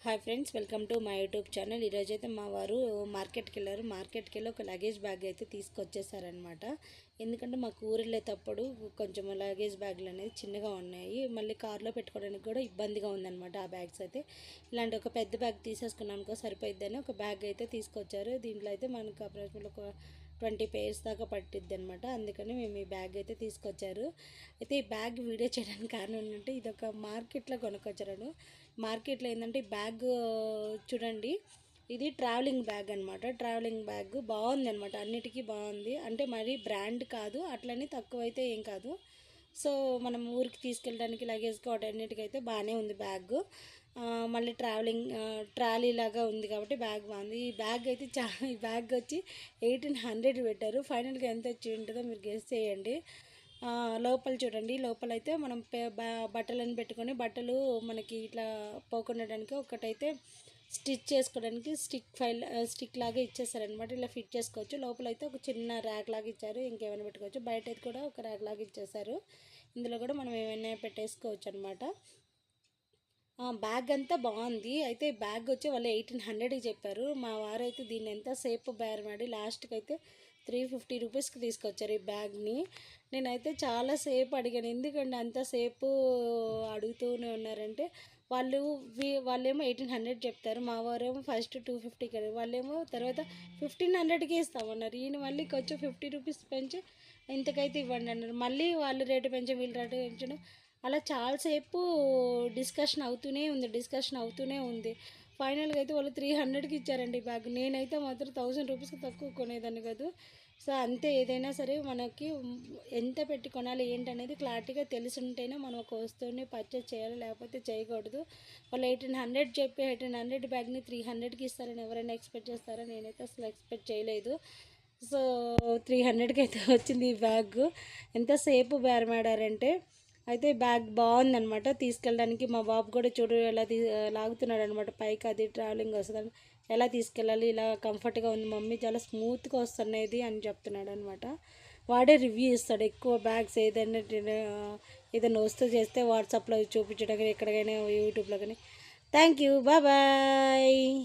Hi friends, welcome to my YouTube channel. ఈరోజు అయితే మా వారు మార్కెట్కి వెళ్ళారు. మార్కెట్కి వెళ్ళి ఒక లగేజ్ బ్యాగ్ అయితే తీసుకొచ్చేసారనమాట. ఎందుకంటే మాకు ఊరు వెళ్ళేటప్పుడు కొంచెం లగేజ్ బ్యాగులు అనేది చిన్నగా ఉన్నాయి, మళ్ళీ కార్లో పెట్టుకోవడానికి కూడా ఇబ్బందిగా ఉందన్నమాట. ఆ బ్యాగ్స్ అయితే ఇలాంటి ఒక పెద్ద బ్యాగ్ తీసేసుకున్నానుకో సరిపోయిద్దని ఒక బ్యాగ్ అయితే తీసుకొచ్చారు. దీంట్లో అయితే మనకు అప్రాక్సిమేట్లీ ఒక 20 పేర్స్ దాకా పట్టిద్ది అనమాట. అందుకని మేము ఈ బ్యాగ్ అయితే తీసుకొచ్చారు. అయితే ఈ బ్యాగ్ వీడియో చేయడానికి కారణం ఏంటంటే ఇది ఒక మార్కెట్లో కొనుక్కొచ్చారు. మార్కెట్లో ఏంటంటే బ్యాగ్ చూడండి, ఇది ట్రావెలింగ్ బ్యాగ్ అనమాట. ట్రావెలింగ్ బ్యాగ్ బాగుంది అనమాట, అన్నిటికీ బాగుంది. అంటే మరీ బ్రాండ్ కాదు, అట్లని తక్కువ అయితే ఏం కాదు. సో మనం ఊరికి తీసుకెళ్ళడానికి లగేజ్కి అన్నిటికైతే బాగానే ఉంది బ్యాగ్. మళ్ళీ ట్రాలీ లాగా ఉంది కాబట్టి బ్యాగ్ బాగుంది. ఈ బ్యాగ్ అయితే ఈ బ్యాగ్ వచ్చి 1800 పెట్టారు. ఫైనల్గా ఎంత వచ్చి ఉంటుందో మీరు గెస్ చేయండి. లోపల చూడండి, లోపలైతే మనం బట్టలను పెట్టుకొని బట్టలు మనకి ఇట్లా పోకుండడానికి ఒకటైతే స్టిచ్ చేసుకోవడానికి స్టిక్ లాగా ఇచ్చేసారనమాట. ఇలా ఫిట్ చేసుకోవచ్చు. లోపలైతే ఒక చిన్న ర్యాక్ లాగా ఇచ్చారు, ఇంకేమైనా పెట్టుకోవచ్చు. బయట అయితే కూడా ఒక ర్యాక్ లాగా ఇచ్చేసారు. ఇందులో కూడా మనం ఏమైనా పెట్టేసుకోవచ్చు అనమాట. బ్యాగ్ అంతా బాగుంది. అయితే బ్యాగ్ వచ్చి వాళ్ళు 1800కి చెప్పారు. మా వారు అయితే దీన్ని ఎంతసేపు బేరమాడి లాస్ట్కి అయితే 350 రూపీస్కి తీసుకొచ్చారు ఈ బ్యాగ్ని. నేనైతే చాలాసేపు అడిగాను, ఎందుకంటే అంతసేపు అడుగుతూనే ఉన్నారంటే వాళ్ళేమో 1800 చెప్తారు, మా వారేమో ఫస్ట్ 250కి, వాళ్ళేమో తర్వాత 1500కి ఇస్తామన్నారు. ఈయన మళ్ళీ కొంచెం 50 రూపీస్ పెంచి ఇంతకైతే ఇవ్వండి అన్నారు. మళ్ళీ వాళ్ళు రేటు పెంచి వీళ్ళు రేటు పెంచడం, అలా చాలాసేపు డిస్కషన్ అవుతూనే ఉంది. ఫైనల్గా అయితే వాళ్ళు 300కి ఇచ్చారండి బ్యాగ్. నేనైతే మాత్రం 1000 రూపీస్కి తక్కువ కొనేదాన్ని కాదు. సో అంతే, ఏదైనా సరే మనకి ఎంత పెట్టి కొనాలి ఏంటనేది క్లారిటీగా తెలిసి ఉంటేనే మనం ఒక వస్తువుని పర్చేస్ చేయాలి, లేకపోతే చేయకూడదు. వాళ్ళు 1800 చెప్పి 1800 బ్యాగ్ని 300కి ఇస్తారని ఎవరైనా ఎక్స్పెక్ట్ చేస్తారా? నేనైతే అసలు ఎక్స్పెక్ట్ చేయలేదు. సో 300కి అయితే వచ్చింది ఈ బ్యాగ్. ఎంతసేపు బేరమాడారంటే అయితే బ్యాగ్ బాగుందనమాట. తీసుకెళ్ళడానికి మా బాబు కూడా చూడు ఎలా లాగుతున్నాడు అనమాట పైకి. అది ట్రావెలింగ్ వస్తుందని ఎలా తీసుకెళ్ళాలి, ఇలా కంఫర్ట్గా ఉంది మమ్మీ, చాలా స్మూత్గా వస్తున్నది అని చెప్తున్నాడు అనమాట. వాడే రివ్యూ ఇస్తాడు ఎక్కువ. బ్యాగ్స్ ఏదైనా వస్తువు చేస్తే వాట్సాప్లో చూపించడం కానీ ఎక్కడికైనా యూట్యూబ్లో కానీ. Thank you, bye.